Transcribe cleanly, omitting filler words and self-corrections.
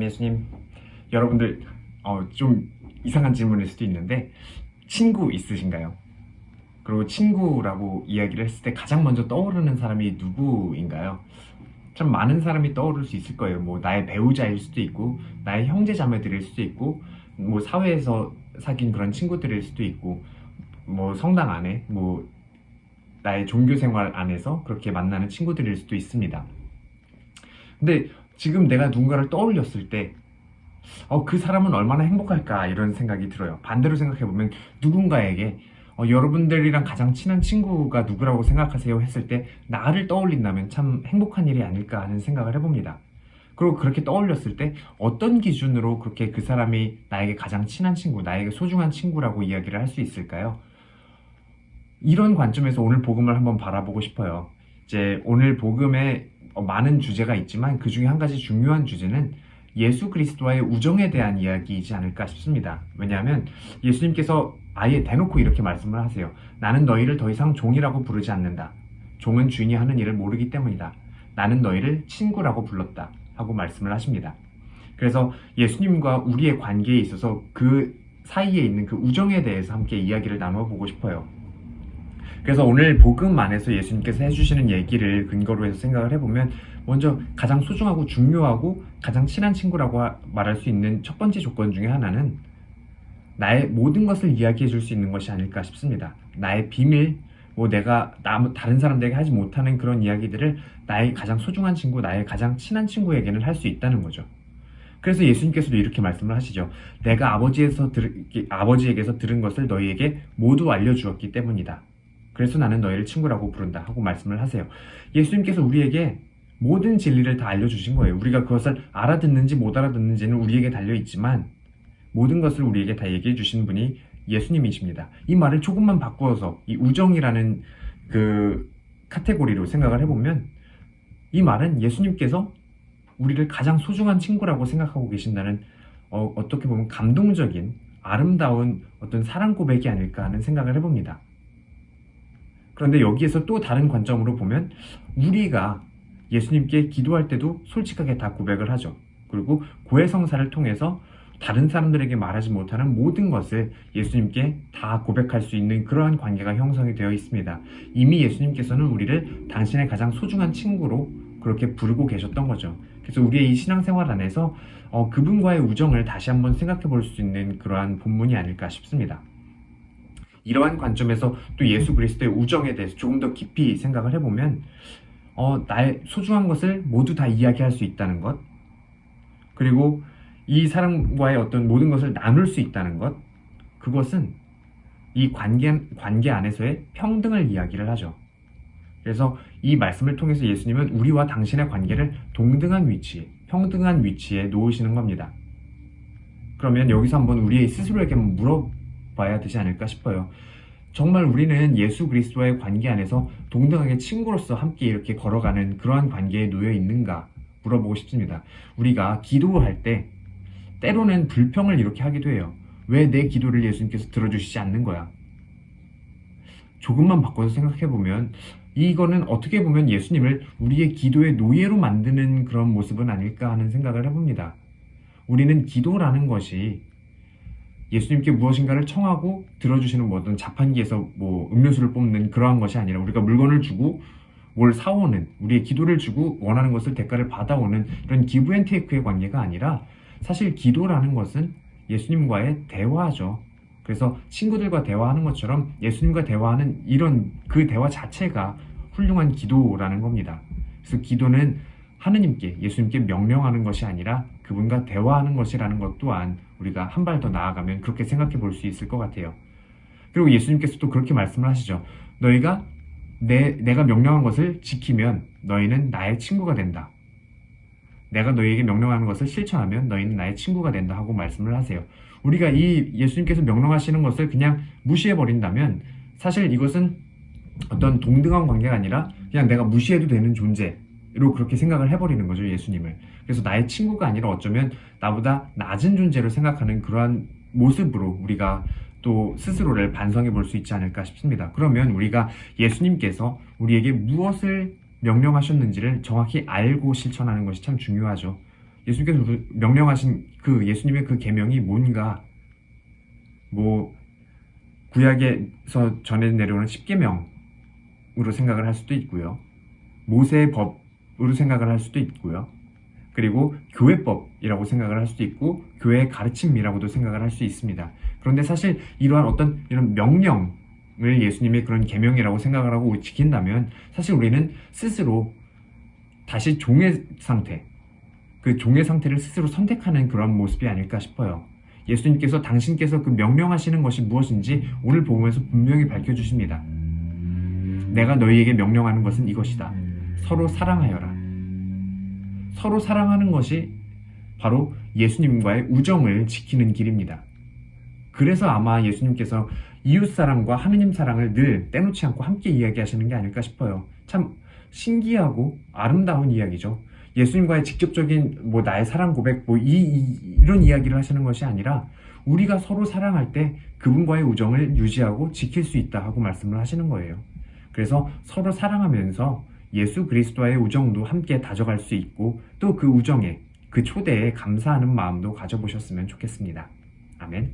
예수님. 여러분들 좀 이상한 질문일 수도 있는데 친구 있으신가요? 그리고 친구라고 이야기를 했을 때 가장 먼저 떠오르는 사람이 누구인가요? 참 많은 사람이 떠오를 수 있을 거예요. 뭐 나의 배우자일 수도 있고, 나의 형제 자매들일 수도 있고, 뭐 사회에서 사귄 그런 친구들일 수도 있고, 뭐 성당 안에, 뭐 나의 종교 생활 안에서 그렇게 만나는 친구들일 수도 있습니다. 근데 지금 내가 누군가를 떠올렸을 때 그 사람은 얼마나 행복할까 이런 생각이 들어요. 반대로 생각해보면 누군가에게 여러분들이랑 가장 친한 친구가 누구라고 생각하세요 했을 때 나를 떠올린다면 참 행복한 일이 아닐까 하는 생각을 해봅니다. 그리고 그렇게 떠올렸을 때 어떤 기준으로 그렇게 그 사람이 나에게 가장 친한 친구, 나에게 소중한 친구라고 이야기를 할 수 있을까요? 이런 관점에서 오늘 복음을 한번 바라보고 싶어요. 이제 오늘 복음에 많은 주제가 있지만 그 중에 한 가지 중요한 주제는 예수 그리스도와의 우정에 대한 이야기이지 않을까 싶습니다. 왜냐하면 예수님께서 아예 대놓고 이렇게 말씀을 하세요. 나는 너희를 더 이상 종이라고 부르지 않는다. 종은 주인이 하는 일을 모르기 때문이다. 나는 너희를 친구라고 불렀다. 하고 말씀을 하십니다. 그래서 예수님과 우리의 관계에 있어서 그 사이에 있는 그 우정에 대해서 함께 이야기를 나누어 보고 싶어요. 그래서 오늘 복음 안에서 예수님께서 해주시는 얘기를 근거로 해서 생각을 해보면 먼저 가장 소중하고 중요하고 가장 친한 친구라고 말할 수 있는 첫 번째 조건 중에 하나는 나의 모든 것을 이야기해 줄 수 있는 것이 아닐까 싶습니다. 나의 비밀, 뭐 내가 다른 사람들에게 하지 못하는 그런 이야기들을 나의 가장 소중한 친구, 나의 가장 친한 친구에게는 할 수 있다는 거죠. 그래서 예수님께서도 이렇게 말씀을 하시죠. 내가 아버지에게서 들은 것을 너희에게 모두 알려주었기 때문이다. 그래서 나는 너희를 친구라고 부른다 하고 말씀을 하세요. 예수님께서 우리에게 모든 진리를 다 알려주신 거예요. 우리가 그것을 알아듣는지 못 알아듣는지는 우리에게 달려있지만 모든 것을 우리에게 다 얘기해 주신 분이 예수님이십니다. 이 말을 조금만 바꾸어서 이 우정이라는 그 카테고리로 생각을 해보면 이 말은 예수님께서 우리를 가장 소중한 친구라고 생각하고 계신다는 어떻게 보면 감동적인 아름다운 어떤 사랑 고백이 아닐까 하는 생각을 해봅니다. 그런데 여기에서 또 다른 관점으로 보면 우리가 예수님께 기도할 때도 솔직하게 다 고백을 하죠. 그리고 고해성사를 통해서 다른 사람들에게 말하지 못하는 모든 것을 예수님께 다 고백할 수 있는 그러한 관계가 형성이 되어 있습니다. 이미 예수님께서는 우리를 당신의 가장 소중한 친구로 그렇게 부르고 계셨던 거죠. 그래서 우리의 이 신앙생활 안에서 그분과의 우정을 다시 한번 생각해 볼 수 있는 그러한 본문이 아닐까 싶습니다. 이러한 관점에서 또 예수 그리스도의 우정에 대해서 조금 더 깊이 생각을 해보면 나의 소중한 것을 모두 다 이야기할 수 있다는 것, 그리고 이 사람과의 어떤 모든 것을 나눌 수 있다는 것, 그것은 이 관계 안에서의 평등을 이야기를 하죠. 그래서 이 말씀을 통해서 예수님은 우리와 당신의 관계를 동등한 위치에, 평등한 위치에 놓으시는 겁니다. 그러면 여기서 한번 우리 스스로에게 물어봐야 되지 않을까 싶어요. 정말 우리는 예수 그리스도와의 관계 안에서 동등하게 친구로서 함께 이렇게 걸어가는 그러한 관계에 놓여 있는가 물어보고 싶습니다. 우리가 기도할 때 때로는 불평을 이렇게 하기도 해요. 왜 내 기도를 예수님께서 들어주시지 않는 거야? 조금만 바꿔서 생각해보면 이거는 어떻게 보면 예수님을 우리의 기도의 노예로 만드는 그런 모습은 아닐까 하는 생각을 해봅니다. 우리는 기도라는 것이 예수님께 무엇인가를 청하고 들어주시는 어떤 자판기에서 음료수를 뽑는 그러한 것이 아니라 우리가 물건을 주고 뭘 사오는, 우리의 기도를 주고 원하는 것을 대가를 받아오는 이런 기브 앤 테이크의 관계가 아니라 사실 기도라는 것은 예수님과의 대화죠. 그래서 친구들과 대화하는 것처럼 예수님과 대화하는 이런 그 대화 자체가 훌륭한 기도라는 겁니다. 그래서 기도는 하느님께, 예수님께 명령하는 것이 아니라 그분과 대화하는 것이라는 것 또한 우리가 한 발 더 나아가면 그렇게 생각해 볼 수 있을 것 같아요. 그리고 예수님께서 또 그렇게 말씀을 하시죠. 너희가 내가 명령한 것을 지키면 너희는 나의 친구가 된다. 내가 너희에게 명령하는 것을 실천하면 너희는 나의 친구가 된다 하고 말씀을 하세요. 우리가 이 예수님께서 명령하시는 것을 그냥 무시해버린다면 사실 이것은 어떤 동등한 관계가 아니라 그냥 내가 무시해도 되는 존재로 그렇게 생각을 해버리는 거죠, 예수님을. 그래서 나의 친구가 아니라 어쩌면 나보다 낮은 존재로 생각하는 그러한 모습으로 우리가 또 스스로를 반성해 볼 수 있지 않을까 싶습니다. 그러면 우리가 예수님께서 우리에게 무엇을 명령하셨는지를 정확히 알고 실천하는 것이 참 중요하죠. 예수님께서 명령하신 그 예수님의 그 계명이 뭔가, 뭐 구약에서 전해 내려오는 10계명으로 생각을 할 수도 있고요. 모세의 법으로 생각을 할 수도 있고요. 그리고 교회법이라고 생각을 할 수도 있고 교회의 가르침이라고도 생각을 할 수 있습니다. 그런데 사실 이러한 어떤 이런 명령을 예수님의 그런 계명이라고 생각을 하고 지킨다면 사실 우리는 스스로 다시 종의 상태, 그 종의 상태를 스스로 선택하는 그런 모습이 아닐까 싶어요. 예수님께서 당신께서 그 명령하시는 것이 무엇인지 오늘 복음에서 분명히 밝혀주십니다. 내가 너희에게 명령하는 것은 이것이다. 서로 사랑하여라. 서로 사랑하는 것이 바로 예수님과의 우정을 지키는 길입니다. 그래서 아마 예수님께서 이웃사랑과 하느님 사랑을 늘 떼놓지 않고 함께 이야기하시는 게 아닐까 싶어요. 참 신기하고 아름다운 이야기죠. 예수님과의 직접적인 나의 사랑 고백 이런 이야기를 하시는 것이 아니라 우리가 서로 사랑할 때 그분과의 우정을 유지하고 지킬 수 있다 하고 말씀을 하시는 거예요. 그래서 서로 사랑하면서 예수 그리스도와의 우정도 함께 다져갈 수 있고 또 그 우정에, 그 초대에 감사하는 마음도 가져보셨으면 좋겠습니다. 아멘.